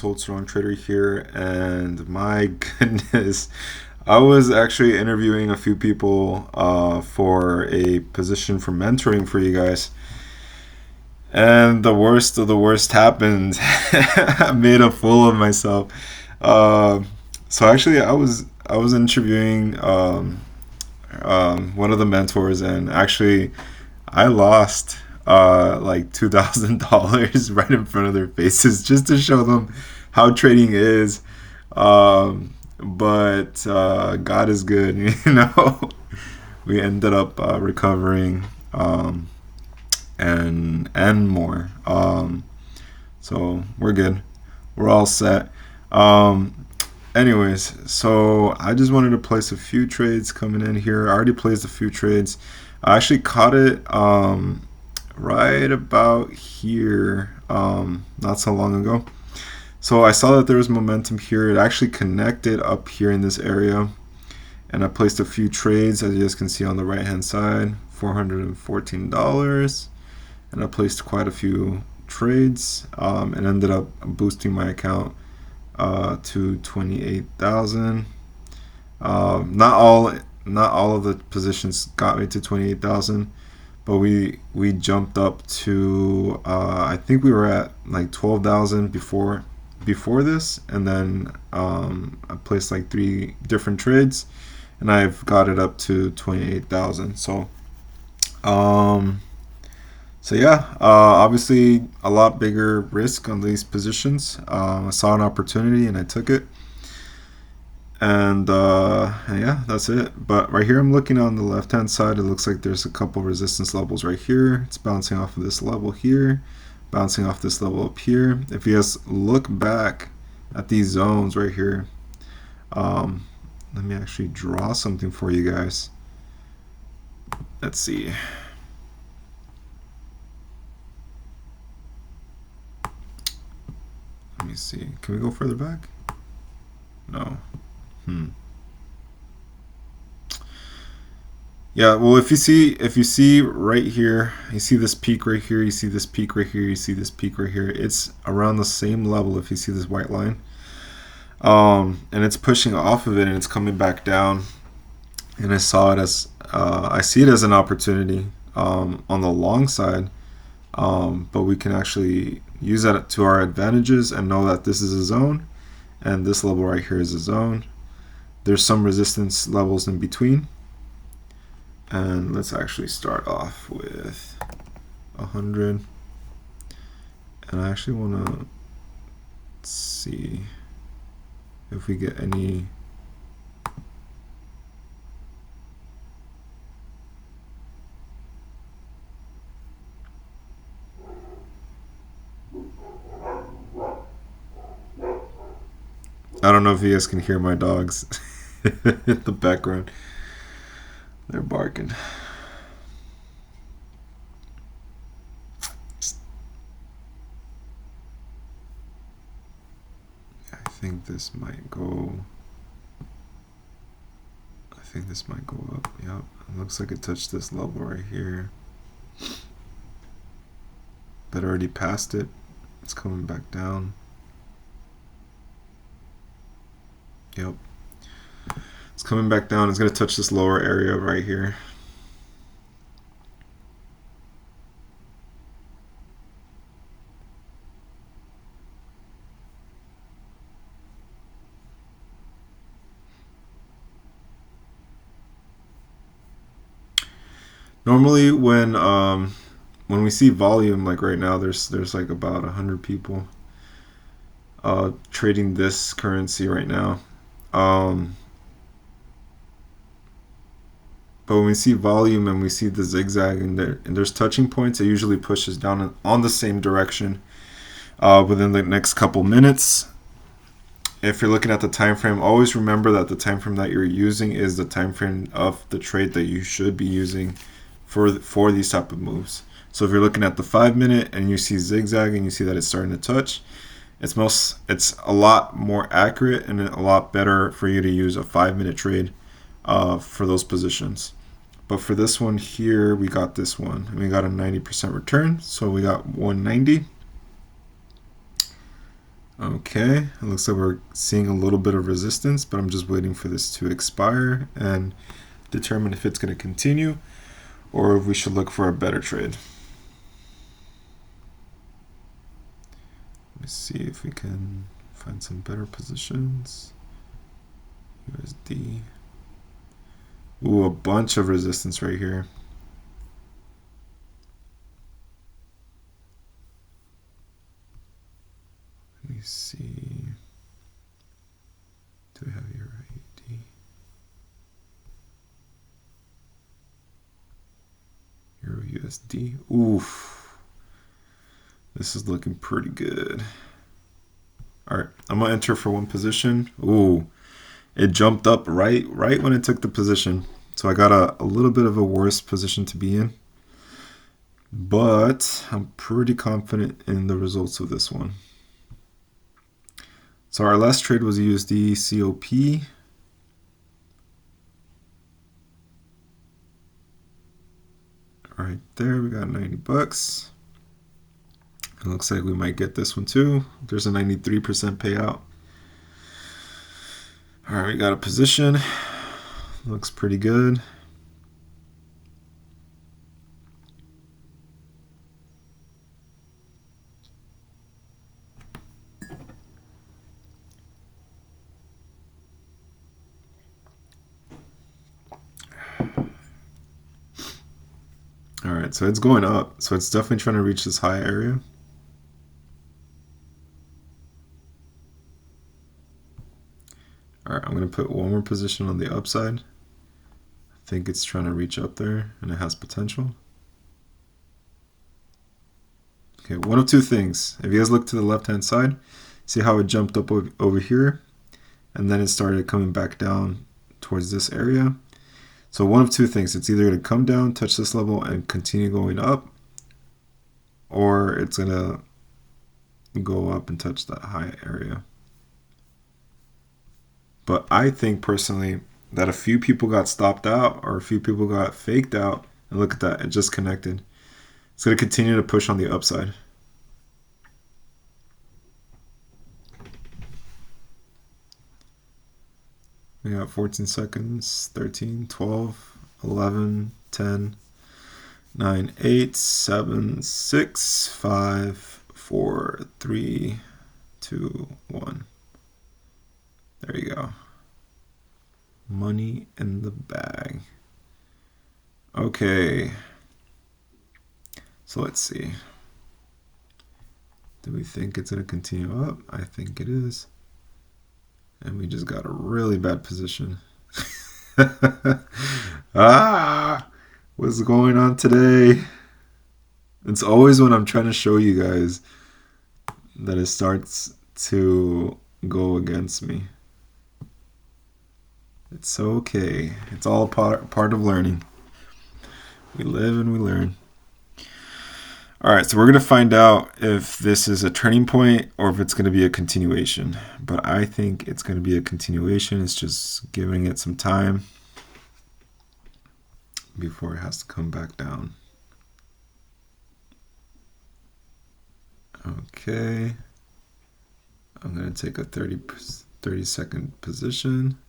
Told Strong Trader here, and my goodness, I was actually interviewing a few people for a position for mentoring for you guys, and the worst of the worst happened. I made a fool of myself. Uh, so actually, I was interviewing one of the mentors, and actually, I lost like $2,000 right in front of their faces just to show them how trading is. But God is good, you know. We ended up recovering and more. So we're good. We're all set. Anyways, so I just wanted to place a few trades coming in here. I already placed a few trades. I actually caught it right about here not so long ago. So I saw that there was momentum here. It actually connected up here in this area, and I placed a few trades, as you guys can see on the right hand side, $414, and I placed quite a few trades and ended up boosting my account to 28,000. Not all of the positions got me to 28,000, but we jumped up to I think we were at like 12,000 before this, and then I placed like three different trades, and I've got it up to 28,000. Um, so yeah, obviously a lot bigger risk on these positions. I saw an opportunity and I took it, and yeah, that's it. But right here, I'm looking on the left hand side. It looks like there's a couple resistance levels right here. It's bouncing off of this level here, bouncing off this level up here. If you guys look back at these zones right here, um, let me actually draw something for you guys. Let's see. Let me see. Can we go further back? No. Yeah, well, if you see right here, you see this peak right here, you see this peak right here, you see this peak right here. It's around the same level if you see this white line. And it's pushing off of it and it's coming back down. And I see it as an opportunity on the long side. But we can actually use that to our advantages and know that this is a zone and this level right here is a zone. There's some resistance levels in between. And let's actually start off with 100. And I actually want to see if we get any. I don't know if you guys can hear my dogs in the background. They're barking. I think this might go. I think this might go up. Yep. It looks like it touched this level right here. But already passed it. It's coming back down. Yep. It's coming back down. It's going to touch this lower area right here. Normally when we see volume like right now, there's like about 100 people trading this currency right now. Um, but when we see volume and we see the zigzag and there's touching points, it usually pushes down on the same direction within the next couple minutes. If you're looking at the time frame, always remember that the time frame that you're using is the time frame of the trade that you should be using for these type of moves. So if you're looking at the 5 minute and you see zigzag and you see that it's starting to touch, it's a lot more accurate and a lot better for you to use a 5 minute trade for those positions. But for this one here, we got this one and we got a 90% return, so we got 190. Okay, it looks like we're seeing a little bit of resistance, but I'm just waiting for this to expire and determine if it's going to continue or if we should look for a better trade. Let me see if we can find some better positions. USD. Ooh, a bunch of resistance right here. Let me see. Do we have Euro AUD? Euro USD. Oof. This is looking pretty good. All right, I'm gonna enter for one position. Ooh, it jumped up right when it took the position. So I got a little bit of a worse position to be in. But I'm pretty confident in the results of this one. So our last trade was USD COP. Right there, we got 90 bucks. It looks like we might get this one too. There's a 93% payout. All right, we got a position. Looks pretty good. All right, so it's going up. So it's definitely trying to reach this high area. All right, I'm going to put one more position on the upside. I think it's trying to reach up there and it has potential. Okay, one of two things. If you guys look to the left-hand side, see how it jumped up over here and then it started coming back down towards this area. So one of two things. It's either going to come down, touch this level, and continue going up, or it's going to go up and touch that high area. But I think personally that a few people got stopped out or a few people got faked out. And look at that, it just connected. It's going to continue to push on the upside. We got 14 seconds, 13, 12, 11, 10, 9, 8, 7, 6, 5, 4, 3, 2, 1. There you go. Money in the bag. Okay. So let's see. Do we think it's going to continue up? I think it is. And we just got a really bad position. What's going on today? It's always when I'm trying to show you guys that it starts to go against me. It's okay. It's all part of learning. We live and we learn. All right, so we're going to find out if this is a turning point or if it's going to be a continuation. But I think it's going to be a continuation. It's just giving it some time before it has to come back down. Okay. I'm going to take a 30-second position.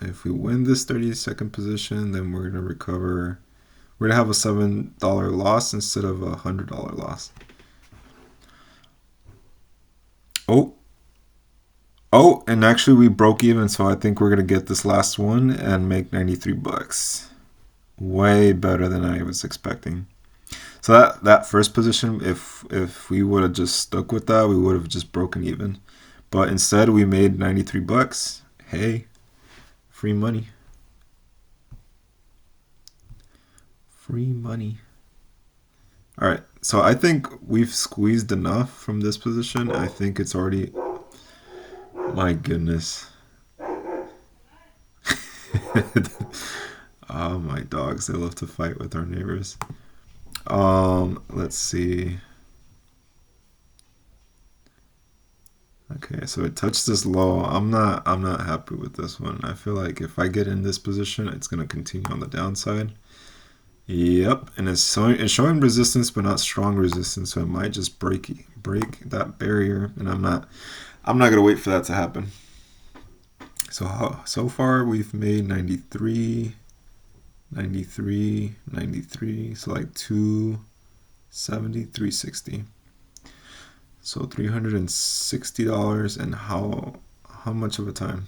If we win this 30-second position, then we're going to recover. We're going to have a $7 loss instead of a $100 loss. Oh, and actually we broke even, so I think we're going to get this last one and make 93 bucks. Way better than I was expecting. So that first position, if we would have just stuck with that, we would have just broken even. But instead we made 93 bucks. Hey, free money. Free money. All right, so I think we've squeezed enough from this position. I think it's already, my goodness. Oh, my dogs, they love to fight with our neighbors. Let's see. Okay, so it touched this low. I'm not happy with this one. I feel like if I get in this position, it's gonna continue on the downside. Yep, and it's showing resistance, but not strong resistance, so it might just break that barrier, and I'm not gonna wait for that to happen. So far we've made 93, 93, 93, so like 270, 360. So $360, and how much of a time?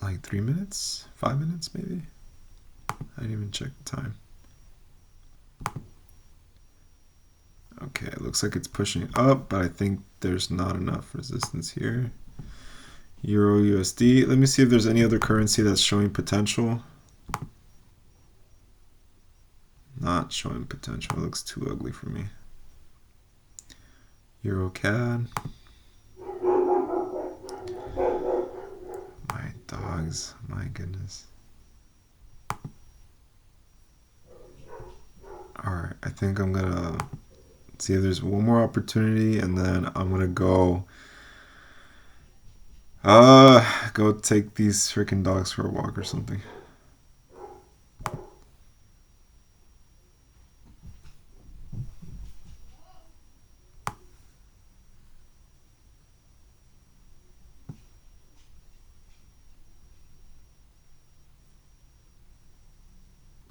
Like 3 minutes, 5 minutes maybe. I didn't even check the time. Okay, it looks like it's pushing up, but I think there's not enough resistance here. Euro USD. Let me see if there's any other currency that's showing potential. Not showing potential. It looks too ugly for me. Euro CAD. My dogs. My goodness. Alright, I think I'm gonna see if there's one more opportunity, and then I'm gonna go take these freaking dogs for a walk or something.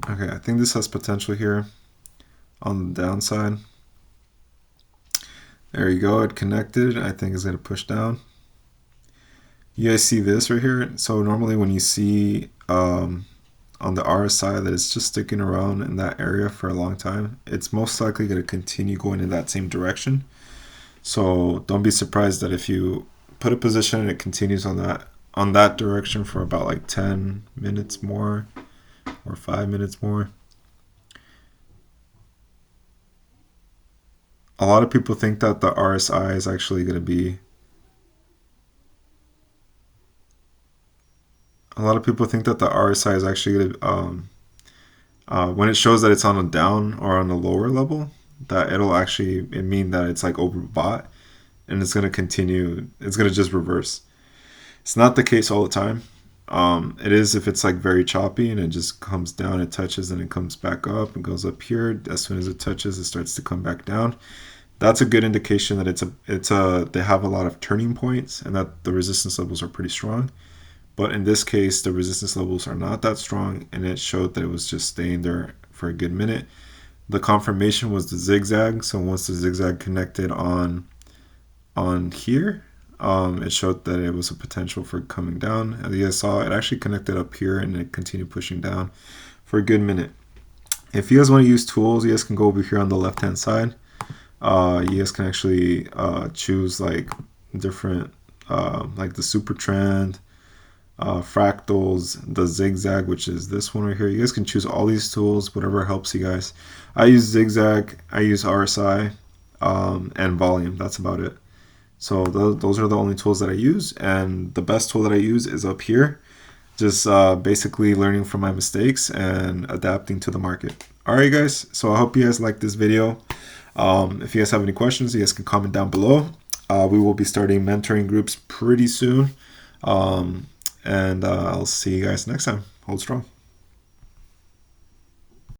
Okay, I think this has potential here on the downside. There you go, it connected. I think it's going to push down. You guys see this right here? So normally when you see on the RSI that it's just sticking around in that area for a long time, it's most likely going to continue going in that same direction. So don't be surprised that if you put a position and it continues on that direction for about like 10 minutes more or 5 minutes more. A lot of people think that the RSI is actually going to be going to when it shows that it's on a down or on a lower level, that it mean that it's like overbought, and it's going to continue, it's going to just reverse. It's not the case all the time. It is if it's like very choppy and it just comes down, it touches, and it comes back up and goes up here. As soon as it touches, it starts to come back down. That's a good indication that they have a lot of turning points and that the resistance levels are pretty strong. But in this case, the resistance levels are not that strong, and it showed that it was just staying there for a good minute. The confirmation was the zigzag. So once the zigzag connected on here, it showed that it was a potential for coming down. As you guys saw, it actually connected up here and it continued pushing down for a good minute. If you guys want to use tools, you guys can go over here on the left hand side. You guys can actually choose like different like the super trend, fractals, the zigzag, which is this one right here. You guys can choose all these tools, whatever helps you guys. I use zigzag, I use RSI, and volume. That's about it. So those are the only tools that I use, and the best tool that I use is up here. Just basically learning from my mistakes and adapting to the market. Alright guys, so I hope you guys liked this video. If you guys have any questions, you guys can comment down below. We will be starting mentoring groups pretty soon. And I'll see you guys next time. Hold strong.